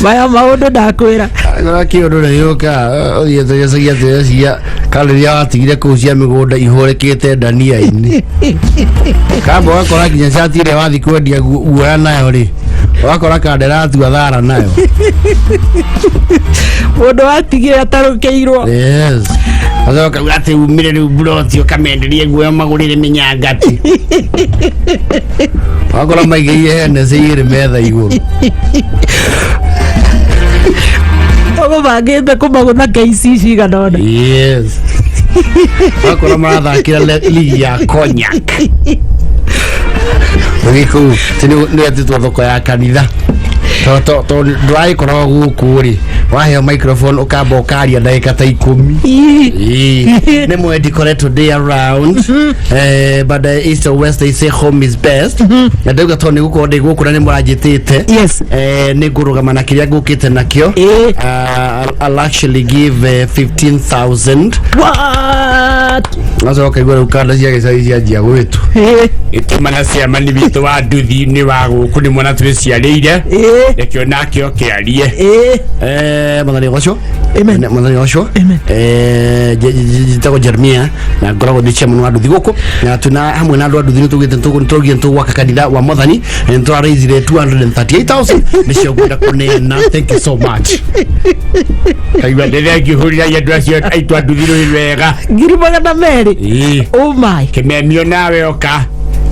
Maya maundu ndakwira. Ngora kiundu na yoka othietegecagia kaliria watigire kucia migunda ihorekete ndania-ini. Kamba wakora nginya cati ĩrĩa wathi kwendia guoya nayo ri wakora kanderatu athara nayo. Mundu watigire atarukeirwo. Yes. Azoka ati umire ri broti ukamenderie guoya magurire minyangati. Wakora maigeire hene cire metha iguru. Ogo bagende kumagutha KC ciganona. Yes. Wakora marathakira ligi ya cognac. Riku tini atitwa thoko ya kanitha. To ndrai korwo guku ri waheo microphone ukamba ukaria ndagika ta 10 ni mwendi koretwo day around but east or west they say home is best na ndauga to ni guko ndi guku na ni murajitite. Yes. Ni ngurugama na kiria ngukite nakio. I'll actually give 15,000. What? Nazo kaigwa ukanda cia gicai cia njia gwitu itumana cia mani bitu wa nduthi ni wa guku ni mwana twiciarire ekio nakio kiarie mwathani goco amen mwathani goco jitago Jeremia na ngoragwo ndi chairman wa nduthi guku na tuna hamwe na andu a nduthi ni tugite tugiye gwaka kanitha wa mwathani na turareizire 238,000 nicio ngwenda kunena. Thank you so much. Kaigwa ndere ngihurira yandu acio aitwa nduthi ri wega ngiri magana meri. Oh my kememio nawe oka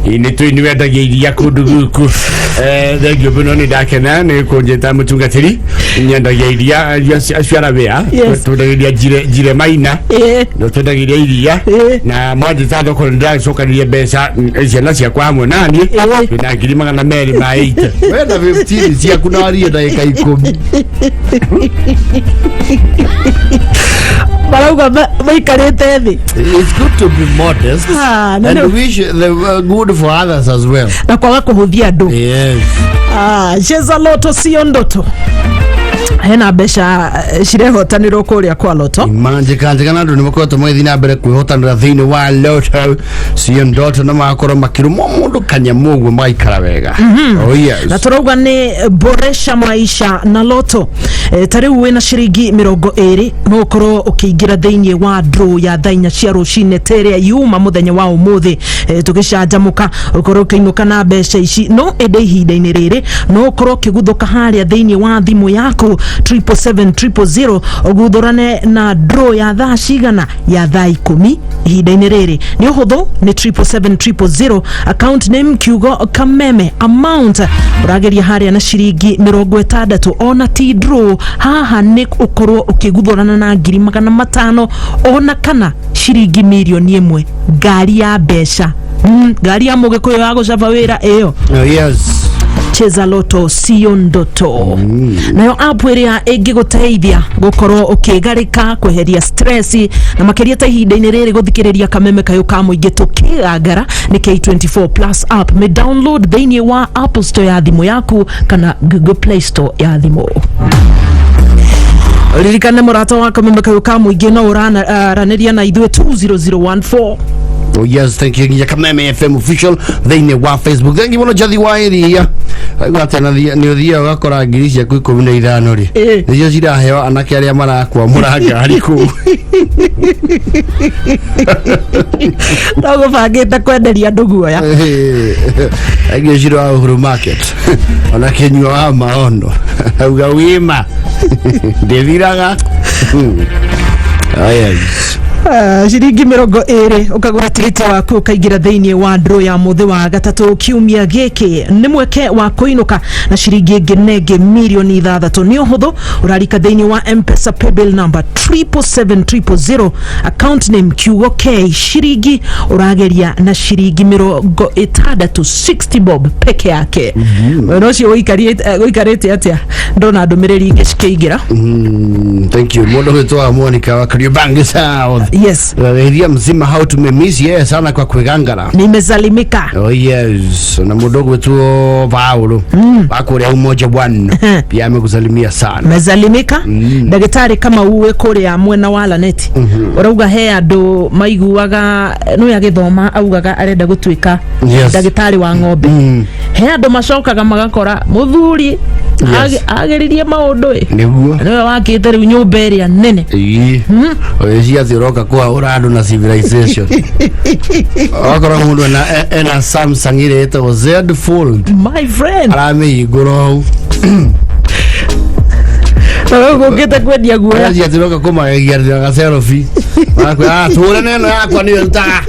ini tu ni wendagia iria kundu guku thengio muno ni ndakena ni kunjita mutungatiri nyendagia iria aciara wea twendagiria njire maina no twendagiria iria na mwanjita thoko ndiracokanĩrie mbeca ciana ciakwa hamwe nani na ngiri magana meri ma 8 wenda 15 ciaku na warie ndagĩka 10 marauga maikarite thi. It's good to be modest and wish the good for others as well. Na kwaga kuhuthia andu. Yes. Cheza loto sio ndoto. Hena mbeca cirehotanirwo kuria kwa loto. Manje kanje na andu ni makoretwo magĩthiĩ na mbere kwĩhotanĩra thĩinĩ wa loto sio ndoto na magakorwo makĩrũmwo mũndũ kanyamu ũguo magaikara wega. Oh yes. Na turauga ni boresha maisha na loto. Tariu wina ciringi 20 no ukorwo ukiingira thĩinĩ wa draw ya thainya cia rucine teria yuma muthenya wa umuthi tugicanjamuka ukorwo ukiinuka na mbeca ici no ende ihinda-inĩ rĩrĩ no ukorwo ukiguthuka haria thĩinĩ wa thimu yaku 77700 uguthurane na draw ya thaa cigana ya thaa 10 ihinda-inĩ rĩrĩ ni uhuthu ni 77700 account name kiugo kameme amount urageria haria na ciringi 60 ona ti draw haha ni ukorwo ukiguthurana na ngiri 500 ona kana ciringi milioni 1 ngari ya mbeca ngari ya mugikuyu ya gucaba wira iyo. Yes. Cheza loto sio ndoto. Nayo app ĩrĩa ĩngĩgũteithia gũkorwo ũkĩgarĩka kweheria stress na makĩria ta ihinda-inĩ rĩrĩ gũthikĩrĩria kameme kayo ka mũingĩ tũkĩgangara ni K24 Plus app me download thĩinĩ wa Apple Store ya thimũ yaku kana Google Play Store ya thimũ. Ririkane murata wa kameme kayo ka mũingĩ no ũranĩria na ithuĩ 20014. Oh yes, thank you. Ya Kameme FM official thĩinĩ wa Facebook. Thank you muno Jathi wa iria. Gwatena ni uthia ugakora ngiri cia 15 ri. Nicio ciraheo anake aria marakwa murangari ku. Ndago bangĩte kwenderia andũ guoya. Agio ciro Uhuru Market. Ona kenywa wa maono. Auga wima. Ndethiraga. Oh yes. Ciringi 20 ukagura tigiti waku ukaingira thĩinĩ wa draw ya muthi wa gatatu kiumia gĩkĩ nĩ mweke wa kuinuka na ciringi ngenege milioni 6 ni uhuthu urarika thĩinĩ wa M-Pesa paybill number 77700 account name kiugo K ciringi urageria na ciringi 60 bob peke yake. No cio uikarite atia ndona ndumiriri ingi cikiingira. Thank you mundu witwa Monica wa Kariobangi South. Yes. Area mzima how to miss yes sana kwa Kwigangara. Nimezalimika. Oh yes. Na mudogo wetu Paulo. Bakore umoja bwana. Pia amekusalimia sana. Mezalimika. Dagitari kama uwe kore ya mwena wala neti. Urauga he andu maiguaga no yagithoma augaga arenda gutwika dagitari wa ng'ombe. He andu macokaga magakora muthuri ageririe maundu niguo niwe wakite riu nyumba iria nene oyecia thiroka kuhaura andu na civilization okoro mundu ena Samsung ire ito Z Fold my friend aramihingura gukite kwendia guoya acia thiroka kumagegia ga selfie ture neno yakwa niyo ntaga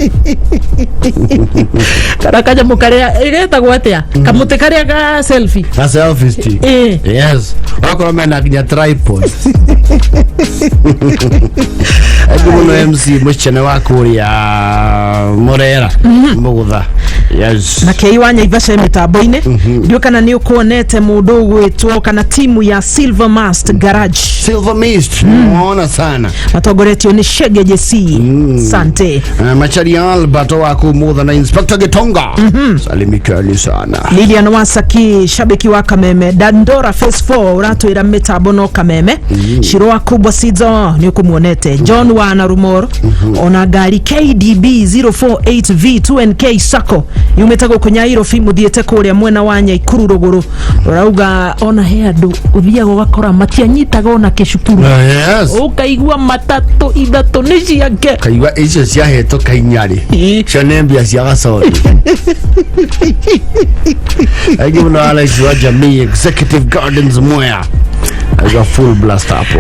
kana kanyamu karia igetagwo atia kamuti karia ga selfie stick yes okoro mena nginya tripod Aguno MC muchene wakuria Morera mugutha yes na kei wanya ivasha mitambo-ini ndio kana ni ukuonete mundu gwitwo kana timu ya Silver Mast Garage muona sana matogoretio ni Shege JC sante machari Albert waku mutha na Inspector Gitonga salimikali sana Lilian Wasaki shabiki wa Kameme Dandora Phase 4 uratwira mitambo no Kameme Shiro wa kubwa sizo ni ukumuonete John wa Narumoro ona gari KDB 048V 2NK Sako yumetago kunyairo fimu thiete kuria mwena wanya ikuru ruguru urauga ona heandu uthia gukora matianyitaga ona kishukuru yes ukaigua matatu ithatu ni ciake kaigua icio ciahetwo kainyari cio nĩ mbia cia gacori aingĩ mũno Alex wa Jamii Executive Gardens Mwea aiga full blast hapo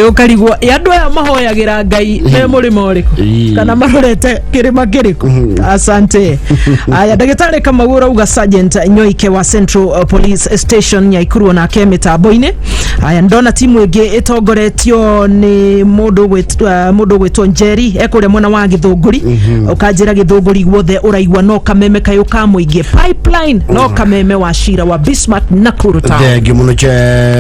ukarigwo yandu aya mahoyagira Ngai me murimo uriku kana marorete kirima kiriku asante aya ndagitari Kamagura uga Sergeant Nyoike wa Central Police Station ya Ikuru na ke mitambo-ini aya ndona timu ingi itongoretio ni mundu gwitwo Njeri ekuria mwena wa Githunguri ukanjira Githunguri guothe uraigwa no Kameme kayo ka muingi pipeline no Kameme wa Shira wa Bismarck Nakuru town ndege muno che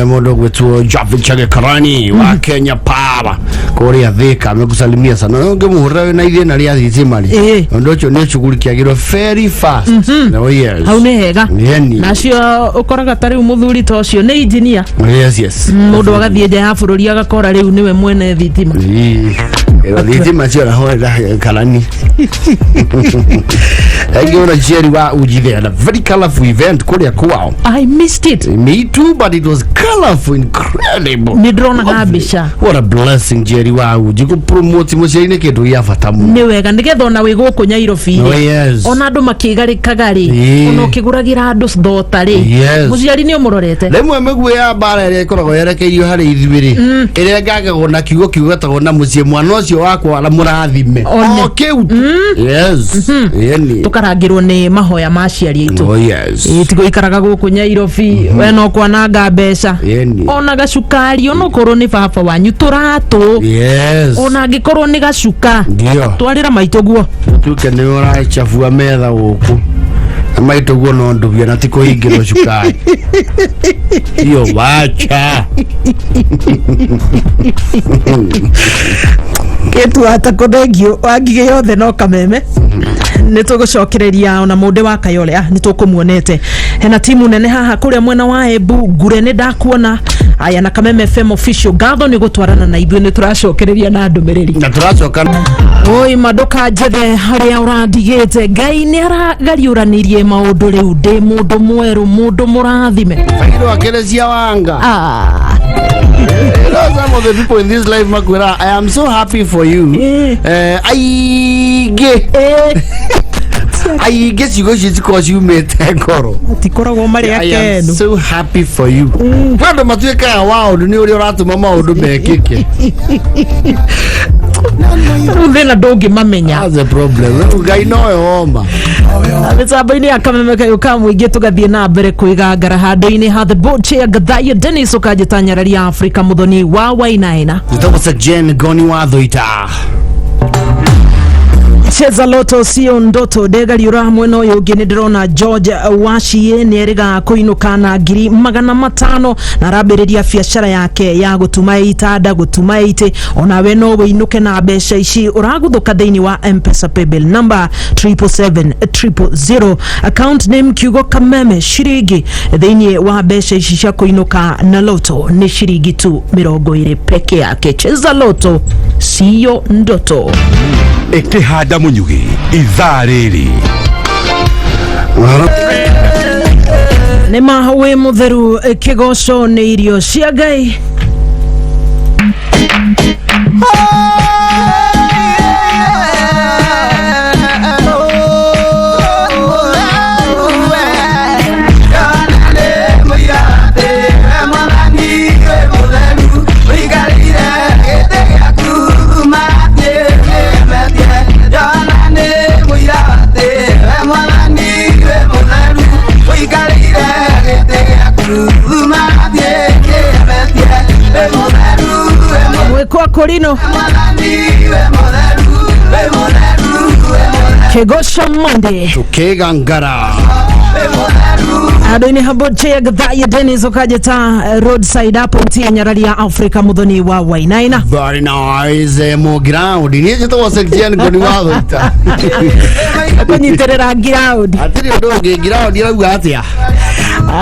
mundu gwitwo Javichage Karani wa Kenya Power kuria Thika amekusalimia sana ngemuhura na ithina ria thitimari ndo cho ne chugulikiagirwo very fast no yes hau ne hega nacio ukoraga tari umuthuri tocio ne engineer yes mundu agathie nja ya bururi agakora riu niwe mwene thitima thitima cio na hoya Karani agiona Jerry wa ujithe a very colorful event kuria kwao I missed it me too but it was colorful incredible nidrona kabisha what a blessing Jerry wa ujiku promote muciine kindu ya bata mu ni wega ndigetha ona wi guku Nyairobi ona andu makigarikagari ona ukiguragira andu thotari muciari ni umurorete rimwe migwe ya bara ire ikoragwo yerekeirio hari ithibiri ire ngagagwo na kiugo kiugatagwo na mucie mwana ucio wakwa ala murathime kiu yes yani tukarangirwo ni mahoya maciari itu tigo ikaraga guku Nyairobi we no kwananga mbeca ona gacukari ona korwo ni baba wanyu turatu ona ngikorwo ni gacuka twarira maito guo tuke ni ora chafua metha guku maito guo no ndubia na tikuhingirwo cukari iyo wacha kitu hata kodegio wagige yothe no Kameme nitugucokereria ona munde wa Kayole nitukumuonete hena timu nene haha kuria mwena wa Embu Ngure ni ndakuona aya na Kameme FM official gatho ni gutwarana na ithuĩ ni turacokereria na ndumiriri na turacokana oi madoka jethe haria urandigite Ngai ni aragariuranirie maundu riu ndi mundu mweru mundu murathime agirwo akerecia wanga some of the people in this life makwira I am so happy for you aige cigo citiko ciumite ngoro tikoragwo mari akenu I am so happy for you wando matuika wao ni uri uratuma maundu mekike thina ndungi mamenya that's a problem Ngai no oma mitambo-ini ya Kameme kayo ka muingi tugathie na mbere kwigangara handu-ini ha the board chair Gathai Dennis ukajitanyararia Afrika muthoni wa Wainaina zitawasa Jen Goni wa Thoita cheza loto sio ndoto degari ura mwena uyu ungi ni ndirona George Washie ni eriga kuinuka na ngiri 500 na rabiriria biashara yake ya gutuma itada gutuma ite ona we no winuke na mbeca ici uraguthuka thiini wa M-Pesa paybill number 77700 account name Kiugo Kameme shiringi thiini wa mbeca ici cia kuinuka na loto ni shiringi tu 20 peke yake cheza loto sio ndoto Ekihanda Munyugi ithaa riri nä mawe må theru kä goco nä irio cia Ngai. Kwa Korino Kegosha Monday Kwigangara Adoni haboche gdaya Dennis okajeta roadside hapo mtia nyarali ya Afrika mudhoni wa wainaina. Very nice ground. Ni jeto wasektiani koni wado ita. Kwenye terera ground. Atiri odoge ground iraguga atia.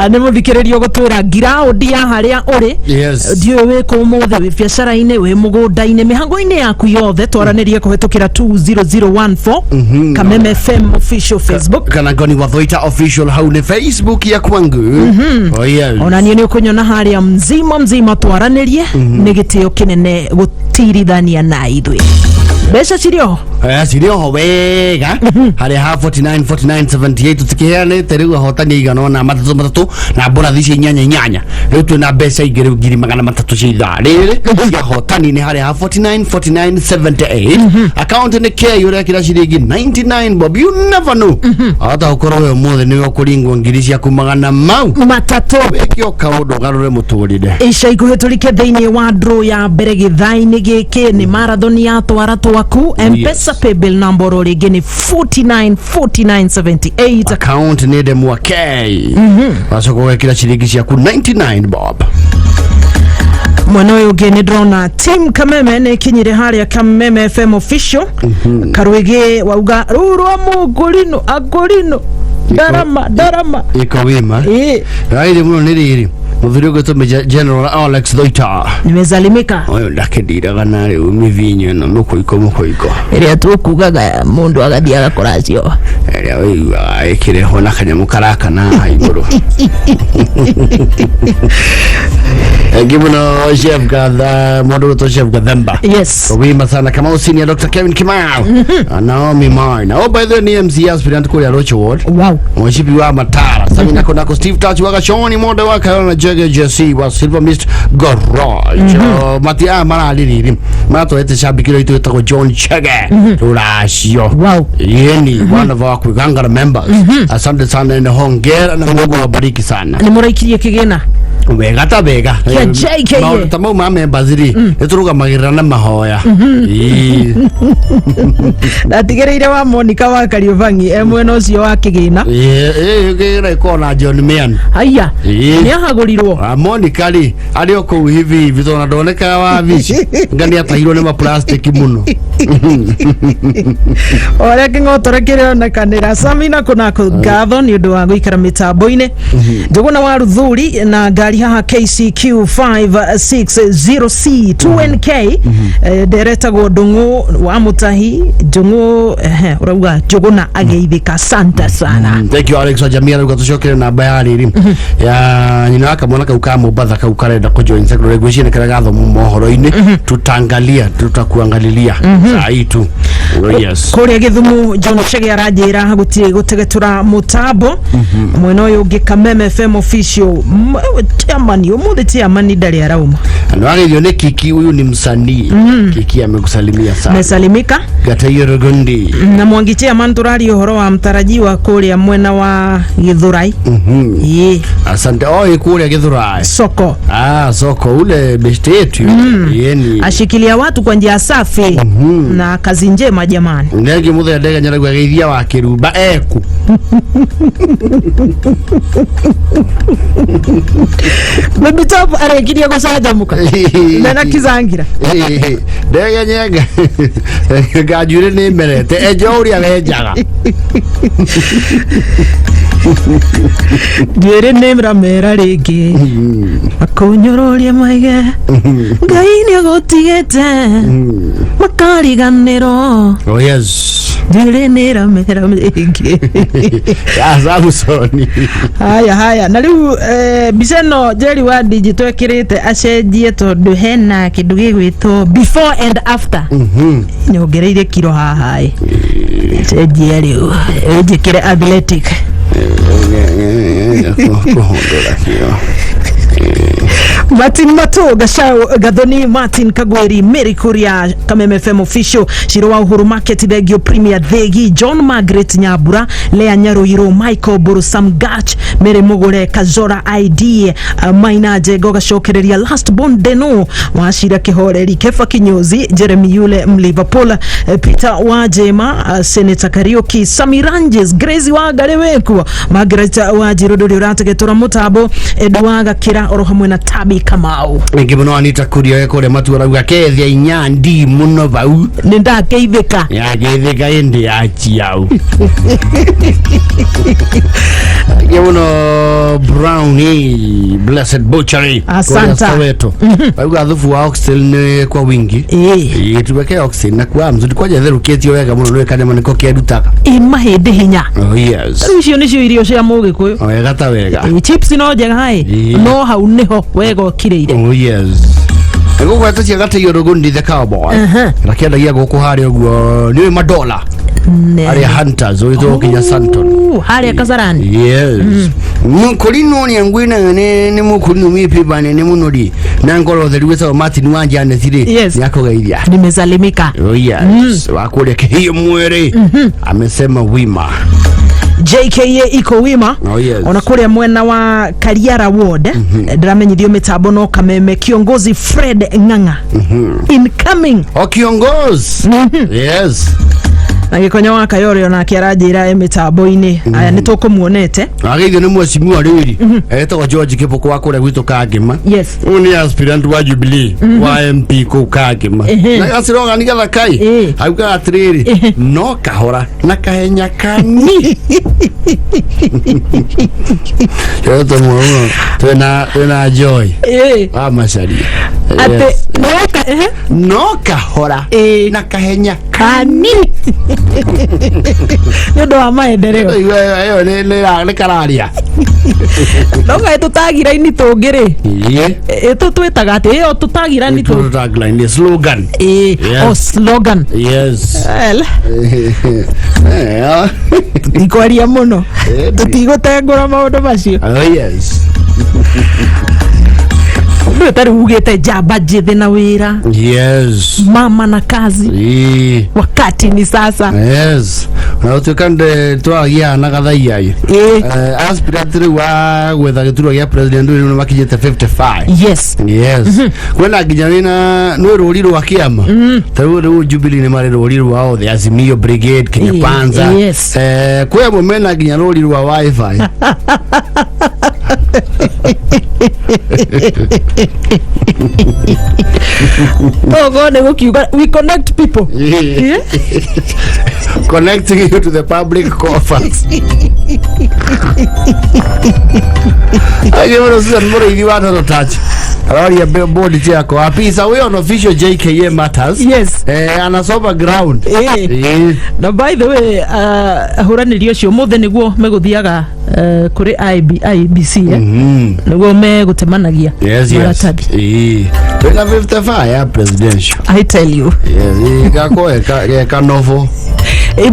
Nemo thikiririo gutwira ground ya haria uri. Yes. Dio we ko mothe we biashara ine we mugundaine mihango ine yaku yothe twaranirie kuhetukira 20014 Kameme FM official Facebook. Kana goni wathoita official haune Facebook ya kwangu. Oh yes. Onanie ni ukunyona haria mzima twaranirie ni gitio kinene gutiridhania na ithwe. Besha chirio. Chirio wega. Hari ha 49 tukiheane terigu hotani igana na matatu na bora thici nyanya. Riu tu na besha igere ngiri magana matatu cia riri. Ya hotani ni hari ha 49 Account ni K yure kira ciringi 99 bob. You never know. Ata ukoro we mothe ni ukuringwo ngiri cia kumagana mau matatu. Wekio kaundu garure muturire. Isha ikuhetulike thiini wa draw ya mbere githaini giki ni marathon ya twara twaku M-Pesa paybill number origi ni 4978. Account ni demwa K. Wasoko wekira ciringi ciaku 99 bob. Mwana uyu geni drona team Kameme ni kinyire haria Kameme FM official. Karwege wauga rurwa mugulino agulino darama iko wima raidi muno niriri muthuri gwetu General Alex Doita nimezalimika oyo ndakendira kana ri umivinyo no mukoiko iria tukugaga mundu agathii agakoracio iria wiwa ikire hona kanyamu karaka na iguru Gimuno chef gadha modu to chef gadhamba. Yes. Wima sana kama usini Dr. Kevin Kimau. Naomi Mine. Oh by the way MC aspirant ko ya Rocho Ward. Wow. Mwishipi wa Matara. Sami nako Steve Touch waka Shoni moda waka na Jege JC wa Silver Mist Garage. Matia mara aliri. Mato ete shabikiro itu tako John Chege. Rashio. Wow. Yeni one of our Kwigangara members. Asante sana na hongera na Mungu awabariki sana. Ni muraikirie kigena. Wega ta wega ya JK tamo mame baziri eturuga magirana mahoya ndatigereire wa Monica wa Kariobangi emwena ucio wa kigina gira ikona John Mian haya ni ahagurirwo Monica ri ari oku hivi vitona ndoneka wa vici ngani atahirwo ni ma plastic muno ora kingotore kire na kanira Samina kuna ngatho ni undu wa guikara mitambo-ine nduguna wa Ruthuri na ngari haha KCQ 560C 2NK dereta go Ndungu wa Mutahi Ndungu urauga Njuguna ageithika santa sana. Thank you Alex Jamia ruga tucokere na bayari iri ya nyina akamona kauka Mombasa kaukarenda ko join secretary gwicine kara gatho mohoro-ini tutakuangalilia saitu yes kuri Githumu John Chege arajira gutire gutegetura mutambo mwena uyu ungi Kameme FM official tiamani umuthi tiamani ndari arauma anwagithio ni Kiki huyu ni msanii Kiki amekusalimia sana mesalimika Gatayiro Gondi na Mwangi tiamani turari uhoro wa mtarajiwa kuria mwena wa Githurai asante kuria Githurai soko ule best yetu yeni ashikilia watu kwa njia safi na kazi njema jamani ndege muthe ndege nyaragwa geithia wa Kiruba eku Baby top arekiria gucanjamuka na kizangira ndege nyega gajure ni merete ejoria wenjaga Dire nemra mera rigi akonyororya maige Ngai ni agotigete makariganiro yes Jere nera mera mege. Ya Samsoni. Haya na riu biseno Jerry Wadi jitwekirite acenjie tondu hena kindu gigwitwo before and after. Nyongereire kiro haha acenjie riu ejikire athletic. Martin Mato Gashao Gadoni Martin Kagweri Mary Kuria Kameme FM official Shiro wa Uhuru Market Thegio Premier Thegi John Margaret Nyabura Lea Nyaruiro Michael Borusam Gach Mere Mogore Kazora ID Maina Jego Gashokereria Last Born Deno Washira Kihoreri Kefa Kinyozi Jeremy Yule Liverpool Peter Wajema Senator Karioki Samiranges Grazi wa Gareweku Margaret Wajirodo Rata Getora Mutabo Edwaga Kira Orohamwe na Tabi Kamau ngimuno Anita Kuria ekore matura gakethia inyandi muno bau nenda keitheka ya geitheka indi ya chiau ngimuno Brownie Blessed Butchery asanta wetu bau gathufu wa oxtail ne kwa wingi tuweke oxtail na kwa mzuri kwa jetheru ketio wega muno no kanya maniko kiadutaka imahinde hinya yes icio nicio irio cia Mugikuyu wega ta wega chips no njega hai no hau niho wega kireire yes ego gwata cia gate yorogo ndi the cowboy rakienda gia guku hari oguo ni madola ari hunters oito kinya Santon hari Kasarani yes mukolino ni ngwina ne mukolino mipi bane ne munori na ngolo the wesa Martin wanja ne thire yako gaidia nimesalimika yes wakule hiyo mwere amesema wima JKA iko wima ona kuria mwena wa Kariara Ward ndiramenyithio mitambo no Kameme kiongozi Fred Ng'ang'a incoming kiongozi yes na gikonyo wa Kayore na kiarajira mitambo-ini aya nitokumuonete agithio ni mweshimiwa riri etagwo George Kiboko wa kuria gwitu Kagima yes ni aspirant wa Jubilee wa MP ku Kagima na gasiroga ni gatha kai auga atiriri no kahora na kahenya kani yoto mwana tena joy amashari ate no kahora na kahenya kani yodo wa maendeleo ayo ne kararia Noga tutagira ini tungiri eto twetaga ati yo tutagira ni tutagira ni slogan slogan yes ikwaria muno tutigotengura maundu macio yes ndio tari ugete jaba jithe na wira yes mama na kazi wakati ni sasa yes na utukande twagia na gathaia aspirant wa gwetha gituro ya president ni makijete 55 yes kwenda ginyana no ruriro wa kiama taru Jubilee ni mari ruriro wa the Azimio Brigade Kenya Panza kwa momena ginyana ruriro wa wifi oh God, we connect people. Connecting you to the public coffers. I give us some more if you want to touch. Already a billboard chako. Apisa we on official JKA matters. Yes. Anasoma ground. Now by the way, huranirio cio mothe niguo meguthiaga kuri IBC niguo megutemanagia maratabi. Tuna 55 ya presidential. I tell you. Yes, gako novo.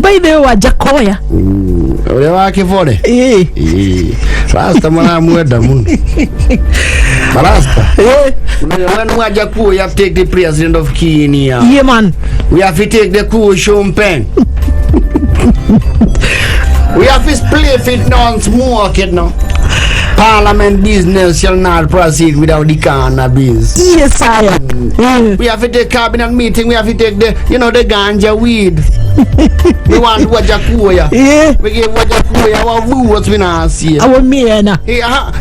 By the way wajakoya. Ule wa kifore. Rasta mwana mweda muno. Rasta. When wajaku you have to take the president of Kenya. Yeah man. We have to take the coup champagne. We have to play fit non-smoke it now. Parliament business shall not proceed without the cannabis. Yes, sire. We have to take cabinet meeting. We have to take the, the ganja weed. We want Wajakuya. We give Wajakuya our what's been asked. Our man.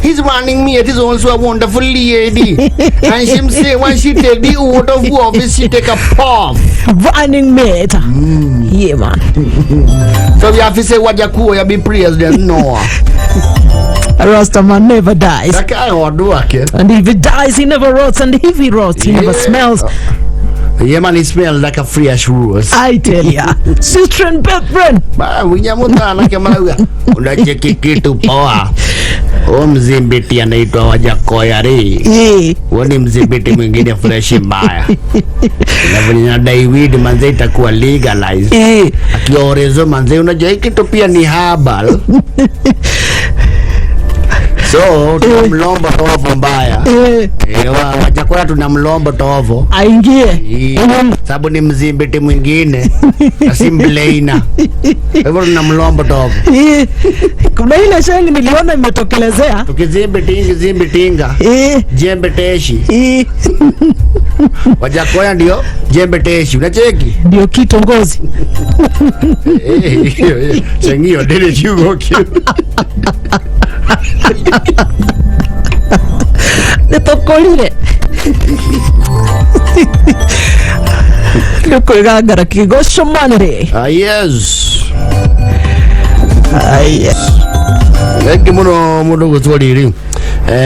He's running mate is also a wonderful lady. And she say when she take the oath of office, she take a puff. Running mate. Yeah, man. So we have to say Wajakuya be president. No. Rastaman never dies. And if he dies, he never rots. And if he rots, he never smells. Yeah, man, it smells like a fresh rose. I tell ya. Sister and brethren. Ba, mnyamutana kama huyo. Unacheki kitu poa. Mzimbiti anaitwa Wajakoya re. Woni mzimbiti mwingine fresh mbaya. Na David manze itakuwa legalized. Akiorezo manze unajua kitu pia ni herbal. So tunamlomba tovo mbaya. Wajakoya tunamlomba tovo aingie, sababu ni mzimbiti mwingine asimblena. Hivyo tunamlomba tovo. Kuna ile shangi niliona imetokelezea, tukizimbitinga jembe teshi. Wajakoya ndio jembe teshi, unacheki ndio kitongozi. Chengio dele chugo kio nitokolire Kwigangara kigosho manere. Yes. Yes. Ege muno gutwariri.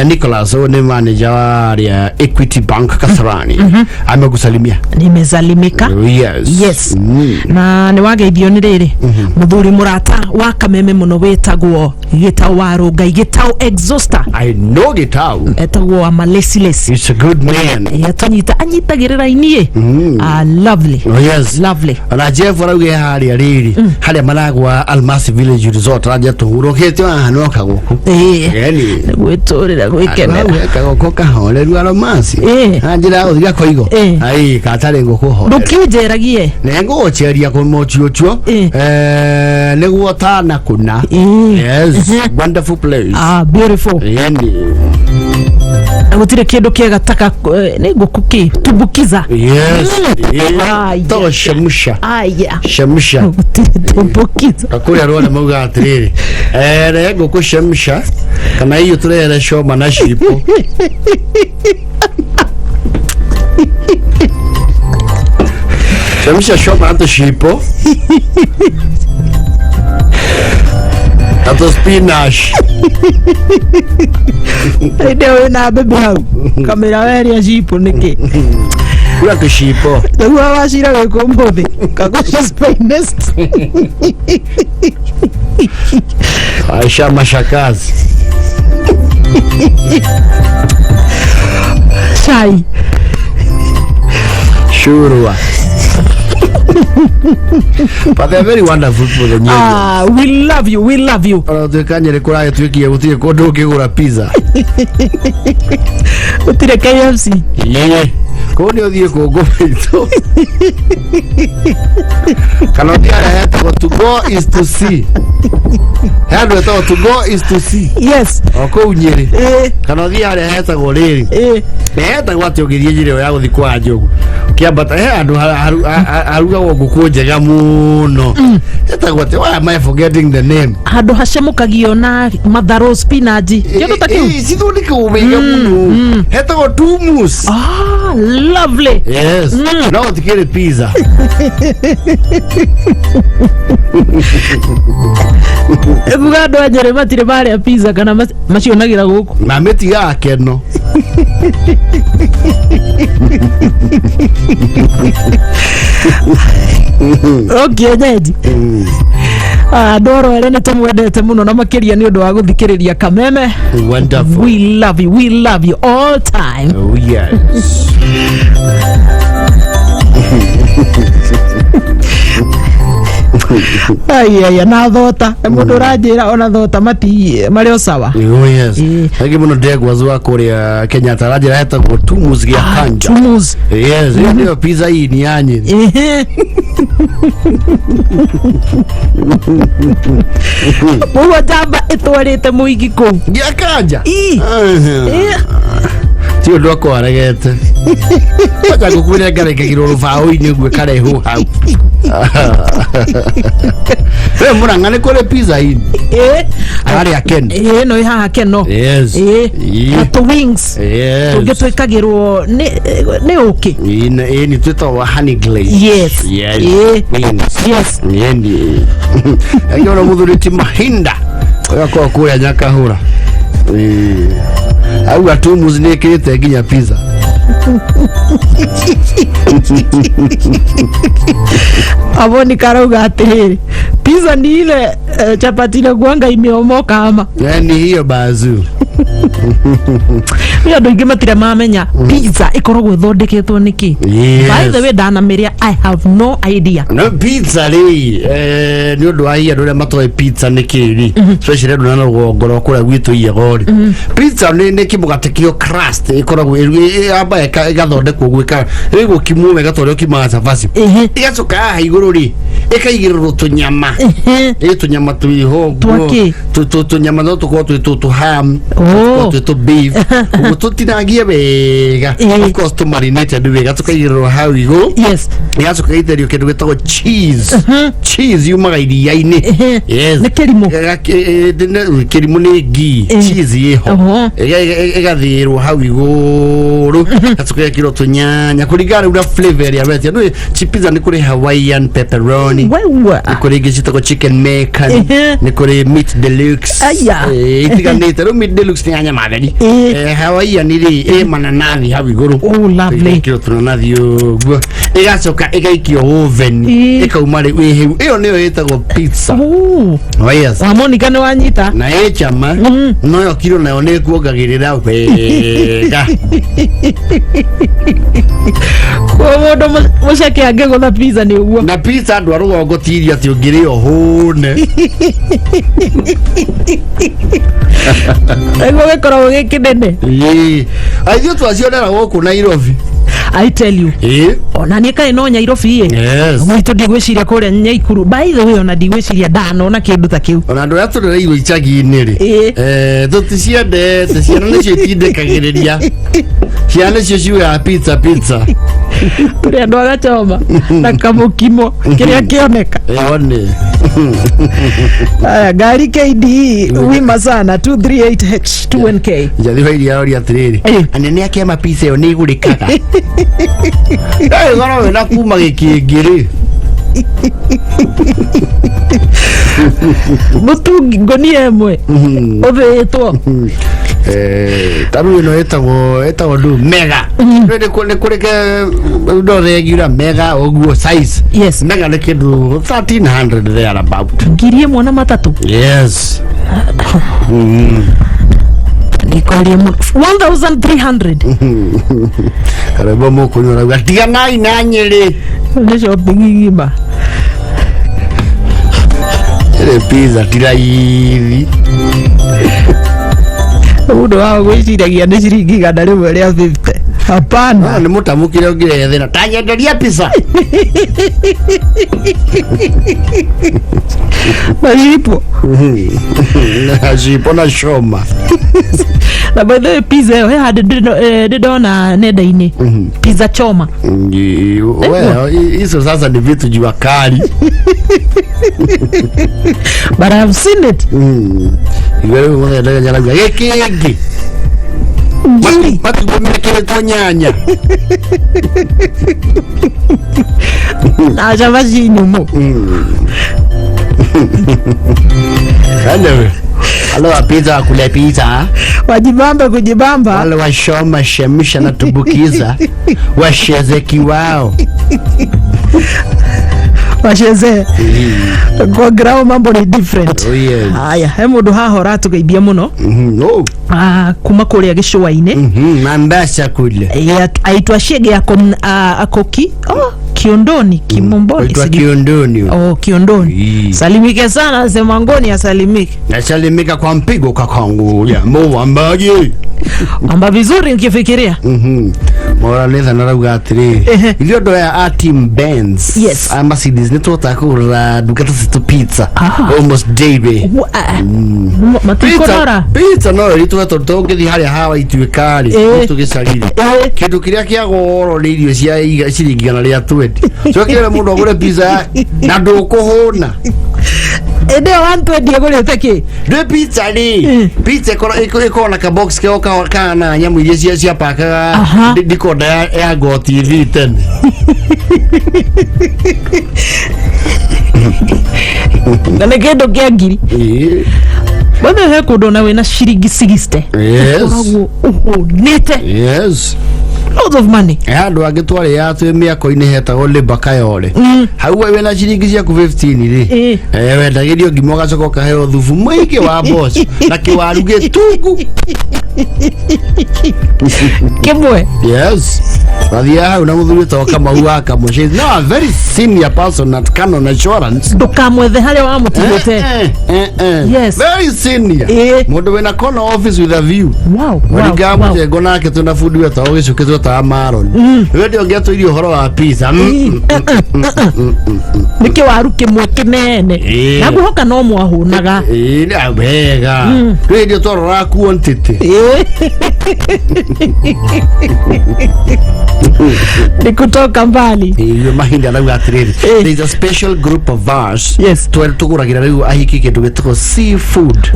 Nicholas ni manager wa Equity Bank Kasarani. Amekusalimia. Nimesalimika. Yes. Na ni wageithio ni riri. Muthuri murata wa kameme muno wetagwo Gitawaro Ngai Gitau Exhauster. I know Gitau. Etagwo Amalesi. He's a good man. Yatanyita anyitagirira inie. Lovely. Oh yes. Lovely. Ana Jeff rauge haria riri. Haria maragwa Almasi Village Resort raja tuhurokete hanoka guku. Yani gwitũrĩra gwĩkenera kagoko kahoreru Almasi. Anjira uthiga koigo. Ai katare ngoko ho. Ndũkĩnjeragie. Nengocheria kumuchucho. Niguo tana kuna. Yes. Wonderful place. Beautiful. Yani gutire kindu kiega taka ni ngukuki tubukiza. Yes. To shamusha. Shamusha. Tubukiza. Akuri arona muga atiriri. Nguku shamusha. Kana hiyo turere shoma na shipo. Shamusha shoma ato shipo. Ato spinach. Ndio na bebe hau. Kamera weria shipo niki. Kula kishipo. Ndio washira kwa mbobe. Kakosha spinach. Aisha mashakazi. Chai. Shurwa. But they're very wonderful for the new. We love you. We love you. Tukanyere kuraye twikie utie kondo kigura pizza. Utire KFC. Yeye. Kone odie kogo ito. Kanodia hata to go is to see. Hado to go is to see. Yes. Oko unyere. Kanodia hata goriri. Hata gwate ogirie njire ya guthi kwa njogu. Kiambata andu aruga guku njega muno. Hata gwate why am I forgetting the name? Hado hacemukagio na madharo spinach. Yondo takiu. Sidulika umega muno. Hata go tumus. Lovely. Yes. No tikere pizza. Ebugado ajere matire bare pizza kana macionagira guku. Na meti ya keno. Okay, Nedi. Ndoro ere nĩ tũmwendete mũno na makĩria nĩ ũndũ wa gũthikĩrĩria kameme. Wonderful. We love you. We love you all time. Oh yes. Ai na thota mũndũ ũranjĩra ona thota mati marĩ o sawa. Oh yes. Agi muno ndegwa zwa Korea Kenya tarajira heta go tumus gya kanja. Tumus. Yes, ndio pizza hii ni yanye. Mugo jamba itwarite muigi ku. Gya kanja. Tio ndoko aregete. Wacha gukwire ngare kigiro rufao ini gwe kare hu hau. Wewe mbona ngane kole pizza hii? Ari aken. No iha keno. Yes. Ato wings. Yes. Tugitwikagirwo ni uki. Ni twito wa honey glaze. Yes. Yes. Yes. Yendi. Ngoro muthuriti mahinda. Oyako kuya nyakahura. Au atumu zinekete ginya pizza. Avoni karauga atiri pizza ni ile chapati na kuanga imeomoka ama yani hiyo bazu ya ndo ingematira mamenya pizza ikoragwo ithondeketwo niki. By the way dana meria I have no idea. No pizza ri ni undu wa hiya ndo matoe pizza niki ri especially ndo na rugongoro kura gwitu iyegori. Pizza ni kimugate kio crust ikoragwo aba igathondekwo gwika rigo kimume gatore kimaza basi igacoka haha iguru ri ikaigirwo tunyama tunyama tuiho tunyama no tuko tu ham tu beef tutinagie wega of course tu marinated wega tukaigirwo hau iguru igacoka itherio kindu gitagwo cheese yumaga iria-ini yes ni kirimu ni ghee cheese iho igathirwo hau iguru igacoka ikirwo tunyanya kuringana ura flavor ya wetia no pizza ni kuri Hawaiian pepperoni ni kuri gicitagwo chicken bacon ni kuri meat deluxe itiganite ro meat deluxe ni nyama theri Hawaiian ri mananathi hau iguru lovely ikirwo tunanathi uguo igacoka igaikio oven ikauma ri hiu iyo niyo yetagwo pizza yes Monica ni wanyita na chama no yo kiro nayo ni kuongagirira wega kwa modo mushake angegotha pizza ni uguo na pizza ndo arugongo tiria ati ungirio hune ego gekoro gekinene ayo twacionera goku Nairobi I tell you ona ni kai no Nairobi yes mwito ndigwiciria kuria Nyaikuru by the way ona ndigwiciria dano na kindu ta kiu ona ndo yaturira igo ichagi-ini ri tuticiende ciana nicio itindikagiriria ciana cio ciuga pizza turi andu agachoma na kamukimo kiria kioneka one gari KD wima sana 238H 2NK jadi vai ya ori atiriri anene yake ma pizza yo ni igurikaga goro na kuma gikingiri mutungi ngoni emwe uthitwo taru ino etagwo ndu mega ni kureke ndo regira mega oguo size yes mega ni kindu 1300 there about ngirie mwana matatu yes nikolie 1300 karebo moko nyora gatiga nai nanyere ni shopping ngima ile pizza tiraithi udo wao gwiciragia ni ciringi gana rimwe ria 50 hapana ni mutamukire ngire thina tanyenderia pizza Majipo na shoma na by the way pizza yo didona nenda-ini pizza choma well hizo sasa ni vitu jua kali but I have seen it igere mwana ndaga nyala gekenge mati kumekele tonyanya na javaji nyumo Halo pizza kule pizza wajibamba kujibamba wale washoma shemisha na tumbukiza washezeki wao washeze kwa grao mambo ni different haya hemudu haho ratu geibia muno kuma kuria gicua-ini Mombasa kule aitwa shege yako akoki Kiondoni Kimomboni aitwa Kiondoni Kiondoni salimike sana sema ngoni asalimike nasalimika kwa mpigo kakangu ya ambaje amba vizuri nikifikiria mora leza narauga atiri ilio ndo ya team Benz yes Mercedes ni tutakura dukata situ pizza almost daily pizza no itu totongethi haria hawa ituikari tugisarire kindu kiria kia goro ni irio cia ciringi gana ria 20 so kile mundu agure pizza na ndukuhuna ende 120 agurite ki de pizza ni pizza iko na ka box ke kana nyamu iria cia pakaga ndikoda ya Go TV 10 na kendo kia ngiri bwana he kundu na wena ciringi 60 yes nete yes lot of money andu angitware ya tu miako ine hetagwo labor kayore hau we na ciringi ciaku 15 ri wendagirio ngimo gacoko kaheo thubu muingi wa boss na kiwaru gitungu kimwe. Yes. Radia hau na muthuri toka mauaka mushe. No, a very senior person at Canon Insurance. Ndukamwethe haria wa mutigite. Yes. Very senior. Mundu wena corner office with a view. Wow. Waliga mjengo nake tuna fundi wetu ogicukitwo ta Maron. Wewe ngeto irio horo wa pizza. Niki waru kimwe kinene. Na guhoka no mwahunaga. Na wega. Wewe toro raku ontete. Nikutoka mbali. Iyo mahinda na atiriri. There is a special group of us. Yes. Tuguragira riu ahiki kindu gitako seafood.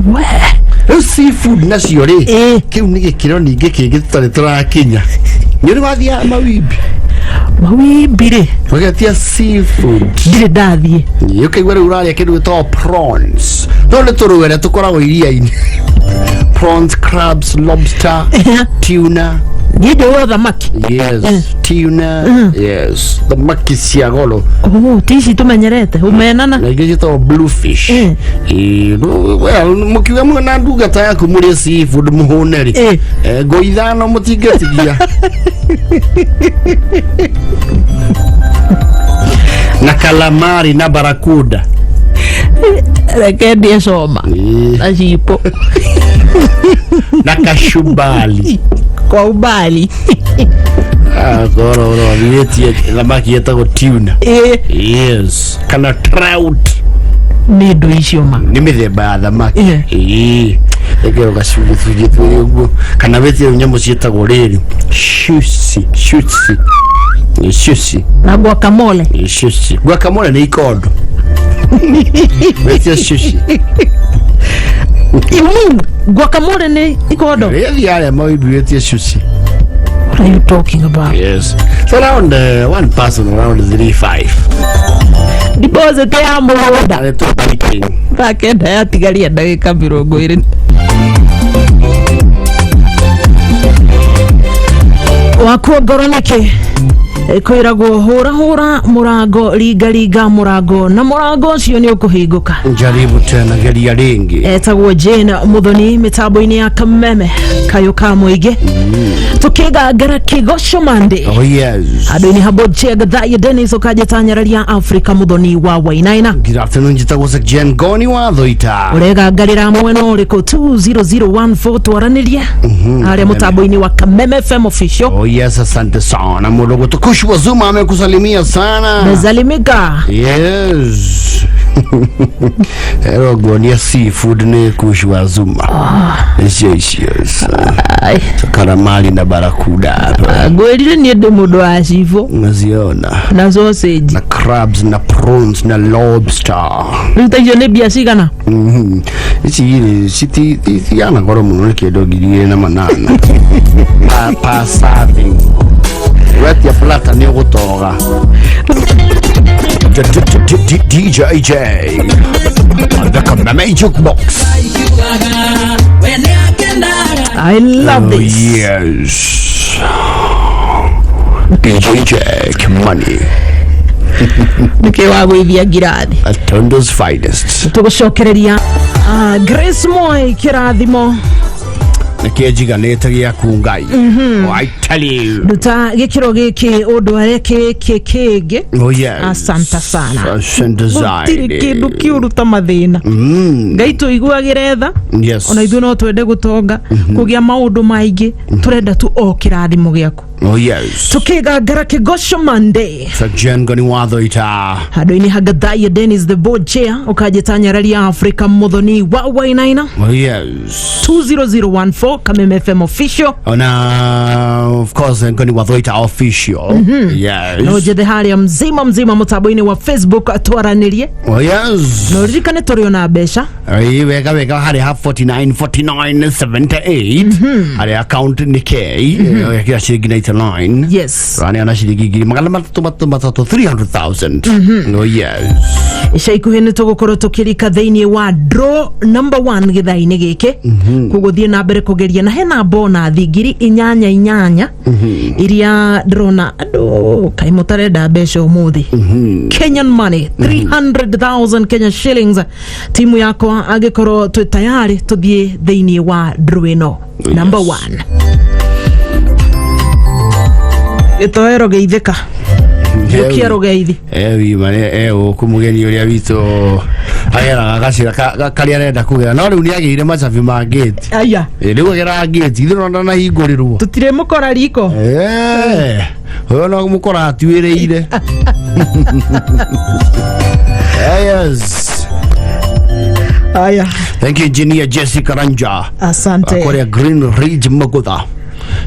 Riu seafood nacio ri. Kiu ni gikiro ningi kingi tutari turakinya. Ni wathia mawimbi ri. Wagatia seafood. Ndire ndathie. Ukaigwa riu uraria kindu gitako prawns. No ni turuwere tukoragwo iria-ini. Prawns, crabs, lobster, tuna. Nido thamaki. Yes, tuna. Yes, thamaki cia goro. Tici tumenyerete umenana. Na ingĩ to bluefish. Well, mukiuga mwana nduga ta yaku muri seafood muhuneri. Ngo ithano mutingetigia. Na calamari na barakuda. Rekedi soma. Na jipo. Na kashubali. Kwa ubali. Goro yetie thamaki yetagwo tuna. Yes, kana trout. Ni ndo icio ma. Ni mithemba ya thamaki. Egero gacungi tugitu uguo kana wetie nyamũ cietagwo rĩrĩ shusi na guacamole. Guacamole ni ikondo. Wetie shusi. Guacamole ni ikondo. Really, I am wetie shusi. What are you talking about? Yes. So around one person around 3-5. Deposit ya muda. Ale to biking. Bakenda ya tigaria ndagika 20. Wakuogoroneke kwiragwo hura murango liga murango na murango ucio ni ukuhinguka. Jaribu tena geria ringi. Etagwo Jane Muthoni mitambo-ini ya kameme kayo ka muingi. Tukigangara kigosho mande. Oh yes. Ado ni habo chega thaye Dennis ukajetanyaria Africa Muthoni wa Wainaina. Good afternoon, jitagwo Jen Goni wa Thoita. Uregangarira mweno uriko 20014 twaranirie. Aria mutambo-ini wa Kameme FM official. Oh yes, asante sana. Mudogo tukushwa Zuma amekusalimia sana. Mezalimika. Yes. Ero gonia seafood ni kushwa Zuma. Yes. Karamali na barakuda. Gwelile ni ende mudo asivo. Naziona. Na sausage. Na crabs, na prawns, na lobster. Ntajone biasi kana. Siti yana goro muno kedo girie na manana. Pa serving. Wet ya plata ni gutoga. DJ the Kameme Jukebox. I love this. Yes. DJ Money. Nike wagwithia ngirathi. Atondo's finest. Tugucokereria Grace Moi kirathimo. Nekejiganete gya kungai. I tell you. Duta gikiro giki undu areke kekege. Oh yes. Asante sana. Asante zaidi. Kindu kiuruta mathina. Ngai tuiguagire tha. Yes. Ona ithu no twende gutonga kugia maundu maingi turenda tu o kirathimo giaku. Oh yes. Tukigangara kigosho Monday. Jen Goni wa Thoita. Hado-ini hagathaye Dennis the board chair ukajetanyaria Africa Muthoni wa Wainaina. Oh yes. 20014 Kameme FM official. Ona of course Goni wa Thoita official. Yes. No jede haria mzima mutambo-ini wa Facebook twaranirie. Oh yes. No ririkane turi ona besha. Wega hari ha 49 78. Hari account ni K. Kila shilingi Caroline. Yes. Rani ana shilingi ngiri magana matatu 300,000. Oh yes. Ica ikuhĩ nĩ tũgũkorwo tũkĩrika thĩinĩ wa draw number 1 gĩthaa-inĩ gĩkĩ kũgũthiĩ na mbere kũgeria na hena bonathi ngiri inyanya iria ndĩrona andũ kaĩ mũtarenda mbeca ũmũthĩ. Kenyan money 300,000 Kenya shillings. Timu yakwa angĩkorwo twĩ tayari tũthiĩ thĩinĩ wa draw ĩno number 1. Gĩtoero geithĩka Kiaro geithi. Wi mane kumugeni uria wito agera gacira karia renda kugera no riu ni agire macabi ma gate. Aya. Riu agera gate ithirona na hingurirwo. Tutire mukora riko. Uyo no mukora atuireire. Yes. Aya. Thank you Engineer Jessica Ranja. Asante. Korea Green Ridge Magotha.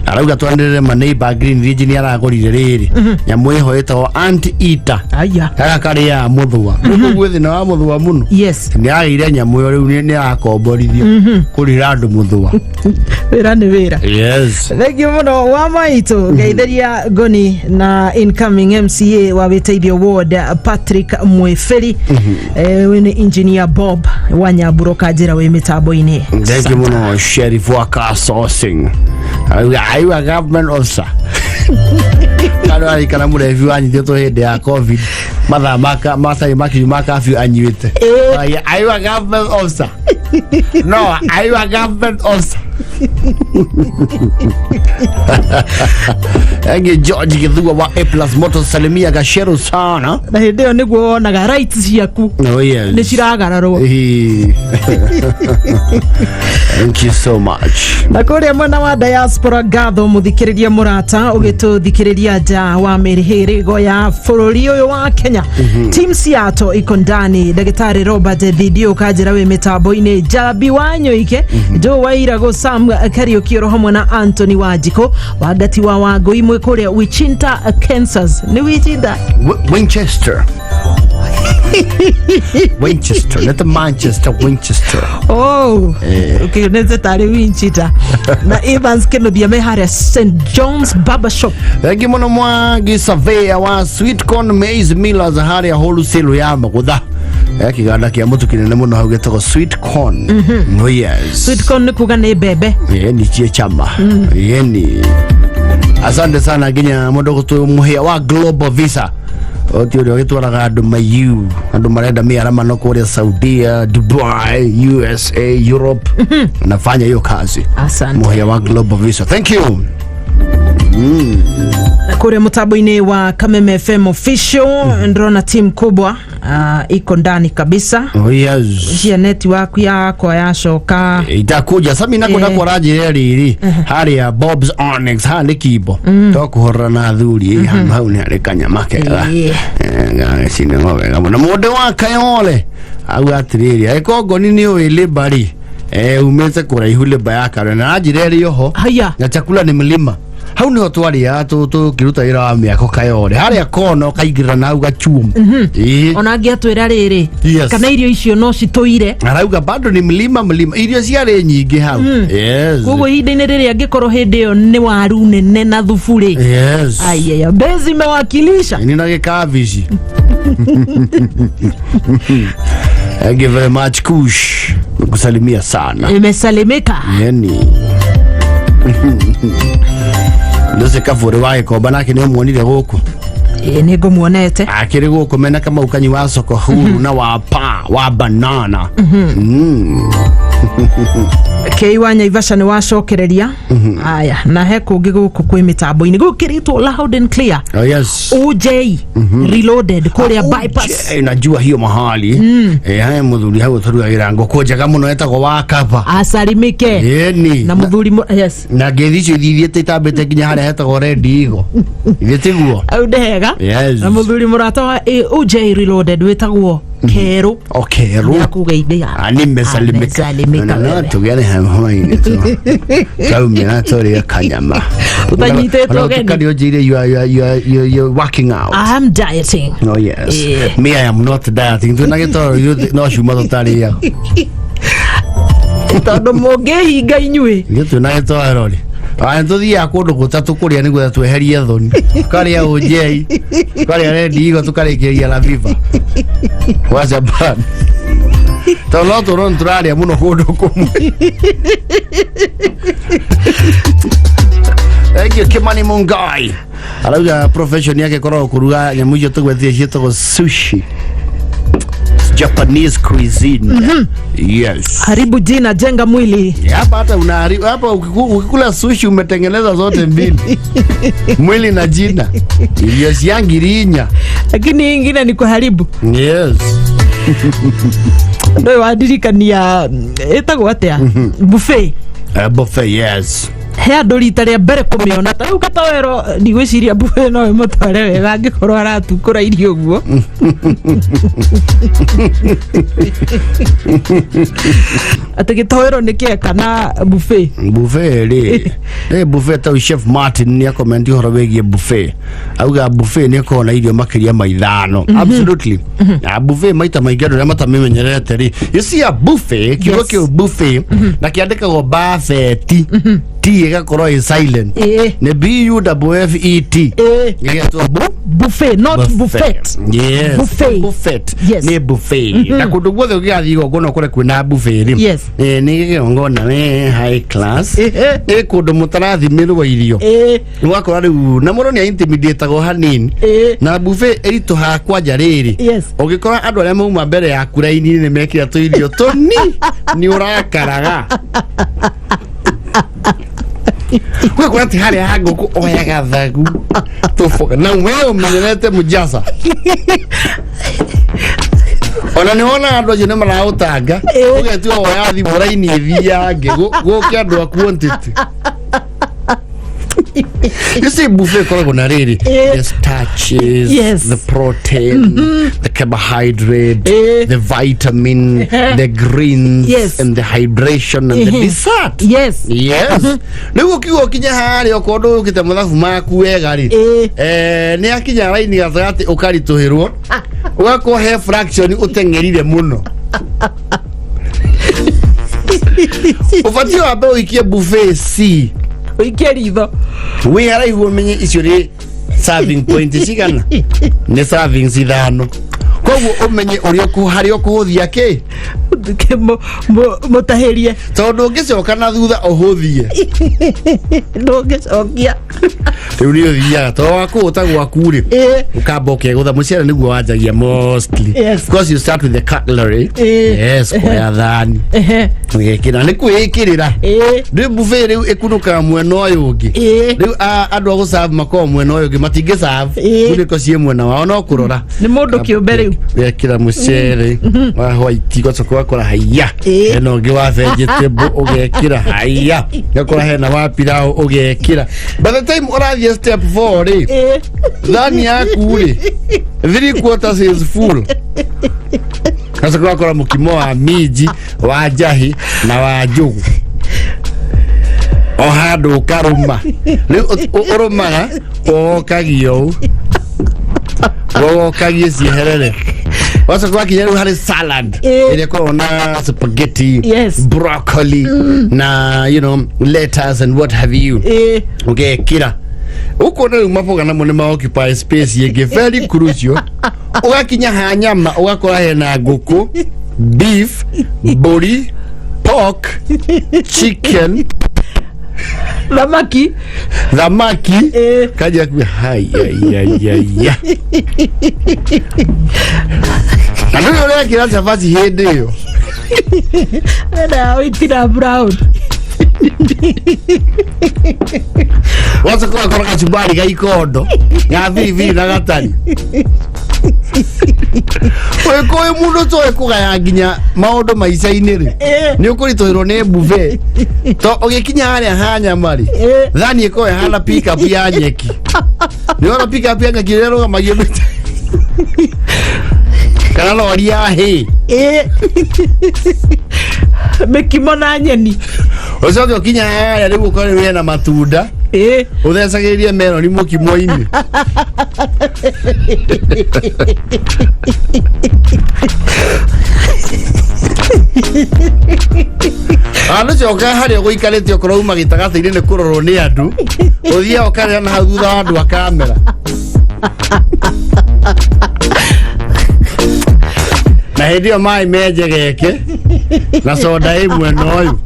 Arauga twandirire maneighbor Green Ridge ni aragorire riri nyamu iho etwo anti eater. Aya. Kaka kari ya muthwa ndugu thina wa muthwa muno. Yes. Ni agire nyamu yo riu ni arakomborithio kurira andu muthwa. Wira ni wira. Yes. Thank you muno wa maito Geitharia Goni na incoming MCA wa Biteithio Ward Patrick Mweferi. Wini Engineer Bob Wanyaburo kajira we mitambo-ini. Thank you muno Sheriff Waka Sourcing. Aiwa government officer. Kano ari kana murevi wanyi to hede ya COVID. Matha maka afyu anyuite. Aiwa government officer. No, aiwa government officer. Enge George Githuwa wa A+ Motor Salimia Gashero sana. Na hideo niguo wonaga rights ciaku. Oh yes. Ni ciragararwo. Thank you so much. Na kuria mwena wa diaspora gatho muthikiriria murata ugituthikiriria ja wa mirihirigo ya bururi uyu wa Kenya. Team Seattle iko ndani. Dagitari Robert Didio kajira we mitambo-ini Jabi Wanyoike Joe Wairago Sam Kariuki hamwe na Anthony Wajiko wagati wa Wagoi imwe kuria Wichita Kansas ni Wichita Winchester. Winchester, not the Manchester, Winchester. Oh, okay, neze tari Winchester. Na Evans Kennedy amehara St. John's Barbershop. Thank muno mwangi surveyor wa Sweet Corn Maize Millers hari ya wholesale ya Magotha. Kiganda kia mutu kinene muno hau getagwo Sweet Corn. No yes. Sweet Corn ni kuga ni bebe. Ni chie chama. Ni. Asante sana ginya mundu gutu muhia wa Global Visa. Otio gitwaraga andu mayu andu marenda miarama no kuria Saudia, Dubai, USA, Europe. Nafanya hiyo kazi. Asante. Muhia wa Global Visa. Thank you. Kuria mutambo-ini wa Kameme FM official ndrona team kubwa iko ndani kabisa. Oh yes. Cia network yako yacoka itakuja sami nako ndakoraje riri hari ya Bob's Onyx hani kibo tokuhorra na thuri hau ni ari kanyama kega sine ngobega na mundu wa Kayole au atiriri aikogo ni uile bari umeze kuraihu le bayaka na ajireri yoho na chakula ni mlima hau ni otwari ya tu kiruta ira wa miako Kayole hari akono kaigirana na ugachum ona ngiatwira riri kana irio icio no cituire arauga bado ni mlima irio ciare nyingi hau yes kugo hinde-ini riri angikorwo hindi yo ni waru nene na thufuri yes ayaya bezi imewakilisha ni na gikavici. Thank you very much Kush. Kusalimia sana. Imesalimika. Yani. Ndose kavure wae ko banake ni muonire guku. Nego muonete. Akiri guku mena kama ukanyi wa soko huru na wa banana. Kei wanya Ivasha ni wacokereria. Aya na he kungi guku kwi mitambo-ini gukiritwo loud and clear. Oh yes. OJ reloaded kuria bypass. Najua hiyo mahali. Haya muthuri hau turugagira ngoko njega muno etagwo wa kapa. Asalimike. Yeni. Na muthuri yes. Na ngethicio thithiete itambete kinya haria hetagwo Red Eagle. Itiguo. Au ndega. Yes. Na muthuri murata wa OJ reloaded wetagwo Kero. Kero. Yakugeithia. Ani mesalimika. Na tugere hamaini tu. Kaumira tori kanyama. Utanyiteto gani? Kadi ojire you working out. I am dieting. Oh yes. Me I am not dieting. Tu nageto no shuma totali ya. Tondu mungihinga inyui. Tu nageto arori. Tuthia kundu gutatu kuria niguo tweherie thoni tukaria ujei tukaria rendi igo tukarikiria la viva wacha bad toloto ron turaria muno kundu kumwe. Ege Kimani Mungai arauga profession yake korwo kuruga nyamu icio tugwetie cietagwo sushi, Japanese cuisine. Yes. Haribu jina, jenga mwili. Hapa hata unaharibu hapa, ukikula sushi umetengeneza zote mbili. Mwili na jina. Ilio siangirinya. Lakini ingine ni kuharibu. Yes. Ndio wadirikania etagwo atia buffet. Buffet, yes. He andu rita ria mbere kumiona ta riu katawero ndigwiciria buffet no imutware wega angikorwo aratukura irio guo. Ati gitawero nikieka na buffet. Buffet ri buffet ta Chef Martin ni akomenti horo wegie buffet. Auga buffet ni ko na irio makiria maithano. Absolutely. Buffet maita maigero ria mata memenyerete ri. You see a buffet, kiugo kio buffet na kiandika go buffet. T igakorwo is silent. Ne B U F E T. Buffet, not buffet. Yes. Buffet. Yes. Ne buffet. Na kundu guothe ugiathi gogono kure kwina buffet ri. Yes. Ni gongona we high class. Kundu mutarathimirwo irio. Wakora riu na muro ni intimidate go hanini. Na buffet erito ha kwanja riri. Yes. Ugikora andu aria mauma mbere ya kuraini ni mekira tu irio toni ni urakaraga. Kwa kwati hali hago ku oyaga thagu tufoka na wewe umenyerete mujasa. Ona niona andu aje ne mara utanga ugetu oyathi muraini thiange gukia andu akuontete. You see buffet koragwo na riri, the starches, yes, the protein, the carbohydrate, the vitamin, the greens, yes, and the hydration and the dessert. Yes. Yes. Nigo kigo kinya hari okondo ukite mathabu maku wega ri. Ni akinya raini gathagati ukarituhirwo. Ugako he fraction utengerire muno. Ufati wa be uikie buffet C. Uikeritho. We ara ihu menye icio ri serving point cigana. Ni serving cithano. Koguo umenye uria ku hari okuhuthia ki mutahirie tondu ngicoka na thutha uhuthie ndungicokia riu ni uthia to wakuta gwaku ri ukamba ukegutha mucere niguo wanjagia mostly, because you start with the cutlery. Yes, kwa thani ugekira ni kwikirira riu buffet riu ikunuka mwena uyu ungi riu andu a guserve mako mwena uyu ungi matingi serve kuniko cie mwena wao no kurora ni mundu kiumbe riu wekira mucere wa white gocoka wakora haiya eno ngi wa vegetable ugekira haiya yakora hena wa pilau ugekira. By the time urathie step 4 ri thani yaku ri 3/4 is full. Sasa kwa mukimo wa miji wa jahi na wa njugu o handu karuma riu urumaga okagio wokagie cieherere. Wasa kwa kinyari hari salad ile kwa na spaghetti, broccoli na lettuce and what have you. Okay, kira uko na mapoga na monema occupy space yege very crucial. Ugakinya ha nyama ugakora hena nguku, beef, bori, pork, chicken, Dhamaki kaja kwa haya. Ndio leo kila chapati hede hiyo. Ndio itira brown. Wasa kwa kachumbari ga ikondo. Ya vivi na gatani. Wewe kwa mundu to ekugaya nginya maundu maica-ini ri ni ukuritohirwo ni buffet to ugikinya haria hanya mari thani iko hana pick up ya nyeki ni ona pick up ya nyeki rero magio kana no ria he mekimo na nyeni ucoke ukinya haria riu ukore wena matunda uthecagiria mero ni mukimo-ini ano coka haria guikarite okoro uma gitagathiri ni kurorwo ni andu uthia okaria na hau thutha wa andu a kamera na hindi yo mai menjegeke na soda imwe noyu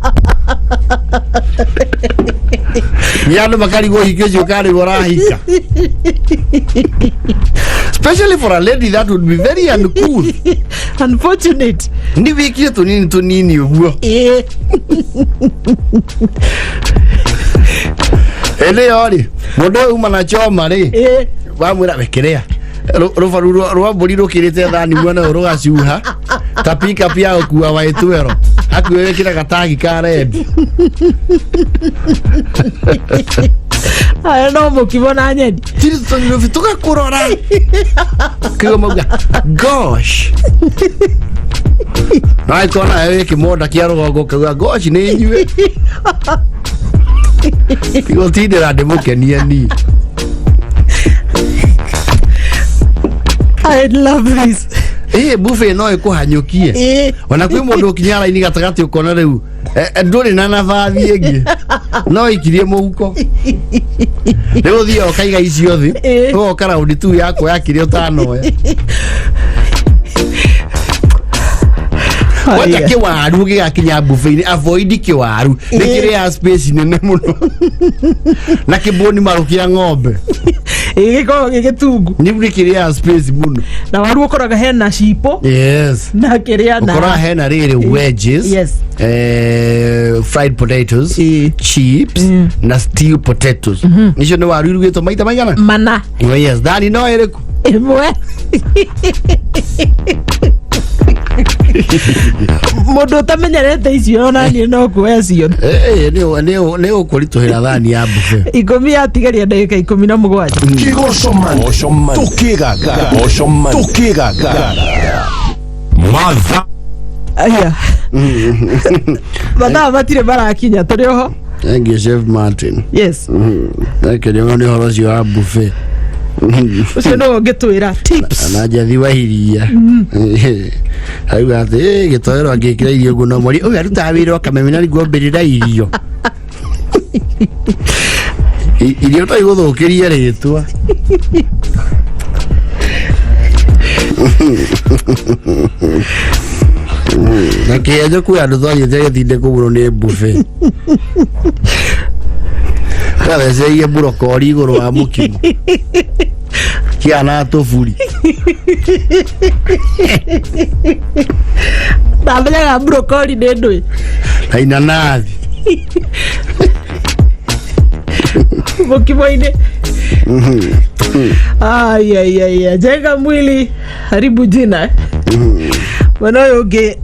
ni andu makarigwo hikio karigwo rahika, especially for a lady that would be very uncool. Unfortunate. Ni wiki tunini uguo ele yori mundu uma na choma ri wamwira wekerea rufaru rwa mburi rukirite thani mwana rugacuha tapika pia okuwa waitwero akuwe wekira gatagi ka red aya no mukibona nyeni tiri tuka kurora kiyo mauga gosh ai kona ewe kimoda kia rogo kauga gosh ni nyue kiyo tidira ndimukenia ni I love this. Buffet no ikuhanyukie ona kwi mundu kinyara ini gatagati ukona riu nduri na nafathi ingi no ikirie muhuko riu thio kaiga icio thi no karaundi tu yako yakirie utano wanja kiwaru gigakinya buffet avoid kiwaru nikire ya space nene muno na kiboni marukia ng'ombe igiko gigitungu ni burikiria space muno na waru ukoraga hena cipo yes na kiria na ukora hena riri wedges yes fried potatoes chips na stewed potatoes nicio ni waru irugitwo maita maigana mana yes dani no iriku imwe mundu utamenyerete icio na ni no kuoya cio ne ukurituhira thani ya buffet 10 yatigaria ndagika 17 Kigoshoman Tukigangara Matha aya mathaa matire marakinya turi oho. Thank you Chef Martin. Yes Akere ngoni horo cio ya buffet ucio no ngitwira tips na jathi wa hiria ayu ati gitoero angikira irio guno mori uyu aruta wira akamemena ni gombirira irio irio to iguthukiria ritwa na kienjo ku andu thoni thegethinde kuguro ni buffet kabe seye brokoli iguru wa mukimo kiana tofuri ndamenyaga brokoli nĩ ndũĩ aina nathi mukimo-inĩ ai jenga mwili haribu jina mwana ũyũ ũngĩ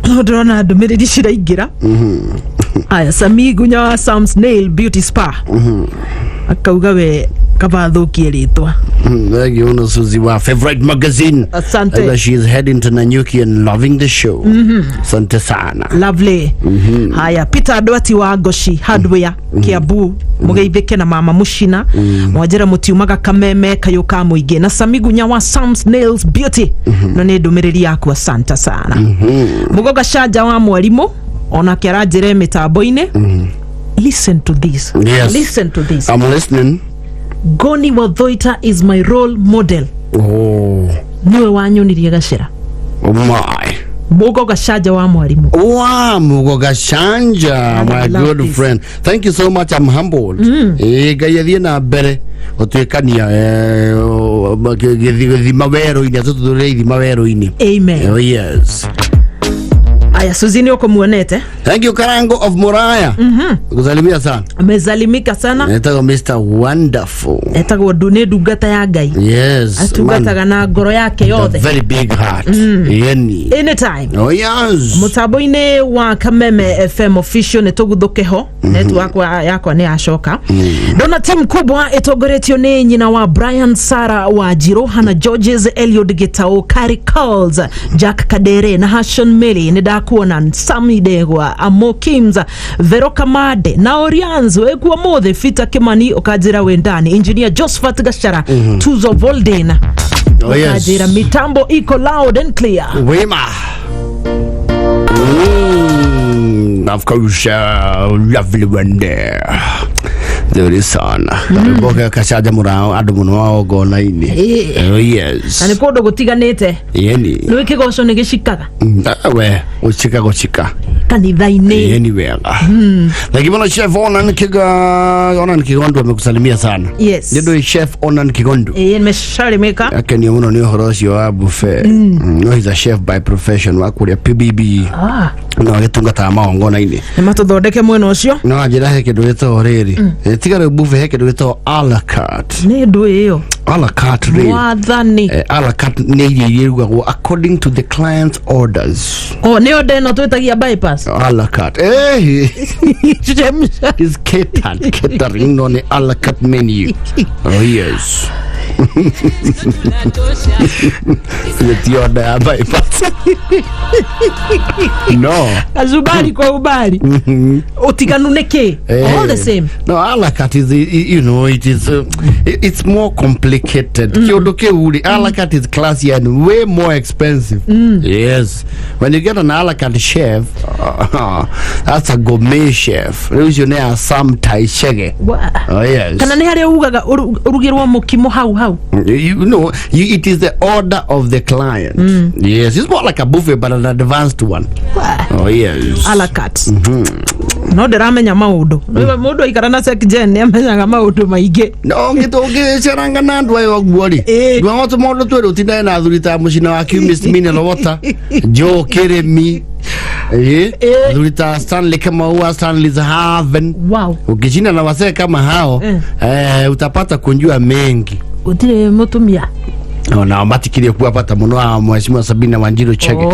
ndĩrona ndũmĩrĩri ciraingĩra aya Sami Gunya wa Sam's Nail Beauty Spa akauga we kabathukie ritwa thank you no Suzy wa favorite magazine asante she is heading to Nanyuki and loving the show asante sana lovely haya Peter Dwati wa Goshi Hardware Kiambu mugeithike na mama Mushina mwajera mutiumaga Kameme kayuka muingi na Sami Gunya wa Sam's Nails Beauty no ni ndumiriri yaku asante sana mugoga shaja wa mwalimu ona kiarajire mitambo-ini listen to this yes. Listen to this I'm listening. Goni Wathoita is my role model. Oh Niwe wanyonirie gacira oh my mugoga shaja wa mwalimu wow mugoga shanja my good this. friend thank you so much I'm humbled gayathie na mbere utwikania githima wero-ini atuture ithima wero-ini amen oh yes aya Suzini uko muonete thank you Karango of Moraya kusalimia sana amezalimika sana etago Mr Wonderful etago dune dugata ya Ngai yes atugataga na ngoro yake yothe very big heart yani anytime oh yes mutambo-ini wa Kameme FM official netuguthuke ho network yakwa ni ashoka dona team kubwa itogoretio ni nyina wa Brian Sara wa Jirohana Georges Eliud Gitao Kari Calls Jack Kadere na Hashon Meli ni daku kuona Sami Degwa Amokimza Veroka Made na Orianzo ekuwa mothe Fita Kimani okajira wendani Engineer Josephat Gashara Tuzo Voldena okajira mitambo iko loud and clear Wema of course lovely one there there is son boga kashaja murao adumuno wao gona ini yes ani kodo gutiganete yeni no ikigoco ni gicikaga we uchika gochika kanitha-ini anywhere lakini bwana chef Onan Kigondo amekusalimia sana yes ndio chef Onan Kigondo nimeshalimika akeni muno ni horosi wa buffet no he's a chef by profession wa kuria PBB no agitungata maongona ini nimatuthondeke mwena ucio no ajira he kindu gito riri tigare buffet he kindu gito a la carte ni ndu iyo a la carte riri wathani a la carte ni yirugagwo according to the client's orders ni order no twitagia bypass a la carte is catering on a la carte menu oh yes the order bypass no azubari kwa ubari utikanuneke all the same no a la carte is you know it is it's more complicated kiodoke uli a la carte is classy and way more expensive yes when you get an a la carte chef that's a gourmet chef usually a some Thai shege oh yes kana ni hari ugaga urugirwa mukimo how you know it is the order of the client yes it's more like a buffet but an advanced one oh yes a la carte no deramenya maudu mundu ikarana sekjen ni amenyaga maudu maige no ngitoge seranga nandu ayo gwori dwangoto modo twero tinda na thurita mucina wa kiumistmine lowota jo keremi thurita Stanley kama Stanley Haven wow ukijina na wasee kama hao utapata kunjua mengi utire mutumia na matikirie kuwapata muno wa mheshimiwa Sabina Wanjiru Chege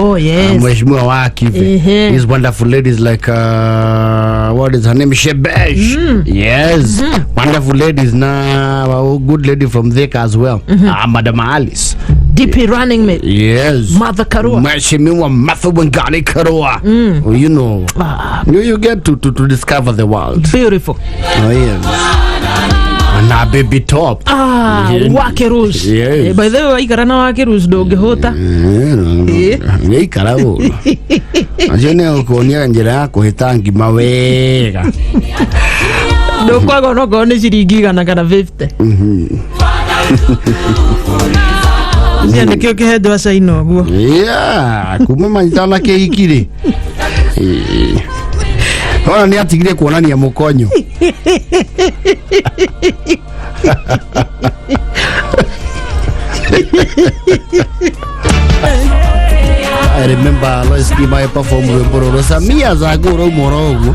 mheshimiwa wa Kive these wonderful ladies like what is her name Shebesh yes wonderful ladies na good lady from Thika as well Madam Alice DP running mate yes Mother Karua mheshimiwa Martha Wangari Karua you know you get to discover the world beautiful oh yes na baby top wake Rose by the way ikarana wake Rose doge hota ikarabo ajene ukonia njira yako hitangi mawega ndokwago no gone ciringi kana 50 Ndio kio kihedo asaino guo kuma manyitana kehikire Hona ni atigire kuonania mukonyo I remember Lois Kimai perform Bororo Samia Zagoro Morogo.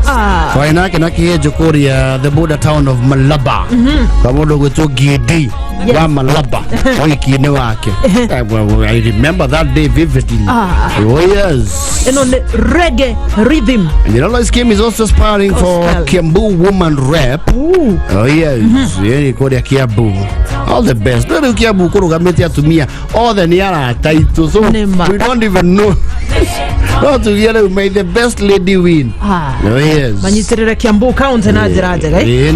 Kwa inake na kihejo koria the border town of Malaba. Kwa modo gweto Gidi wa Malaba. Kwa kiene wake. I remember that day vividly. Oh yes. And on the reggae rhythm. And you know Lois Kim is also sparring for Kiambu woman rap. Oh yes. Yeni koria Kiambu. All the best. Ndio Kiambu kuruga meti atumia. All the niara title. So we don't even know. No, together we made the best lady win. Oh yes. Manyitirira Kiambu county na jiraje gai.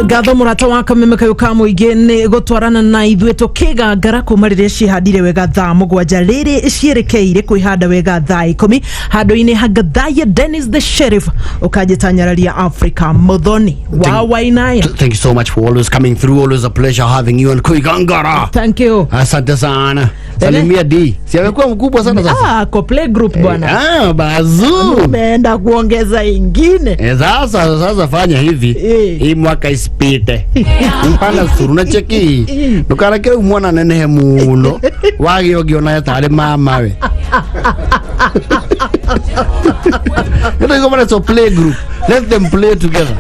Gatho murata waka memeka yukamu igene gotwarana na ithweto Kwigangara kumarire cihadire wega thaa mugwanja riri cierekeire kwihanda wega thaa 10 hando-ini hagathaia Dennis the Sheriff ukajitanyararia Africa Muthoni wa Wainaya. Thank you so much for always coming through. Always a pleasure having you on Kwigangara. Thank you. Asante sana. Salimia D. Si amekuwa mkubwa sana sasa. Kwa play group bwana. Bazu. Umeenda kuongeza ingine. Sasa fanya hivi. Hii mwaka isipite. Mpana suru na cheki. Nukara kile umwana nenehe muno. Wagi ogiona ya tare mama we. You know, it's a play group. Let them play together.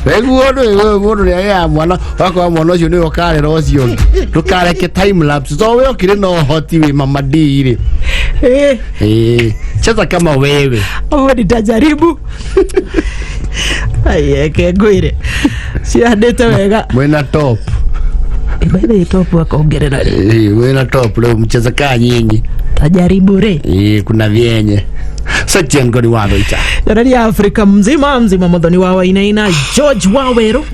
Wewe ya mwana wako mwana ucio ni okare rocio tukare ke time lapse so wewe kire no hoti we mama D ile cheza kama wewe nitajaribu ayeke ngwire si adete wega mwena top Ile top wakaongelea wewe na top leo mcheza kaa nyinyi. Tajaribu re. Kuna vyenye. Sasa ngoni wao ita. Ndani ya Afrika mzima mudhoni wao ina George Waweru.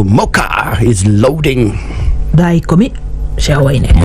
Moka is loading. Dai komi shawaine.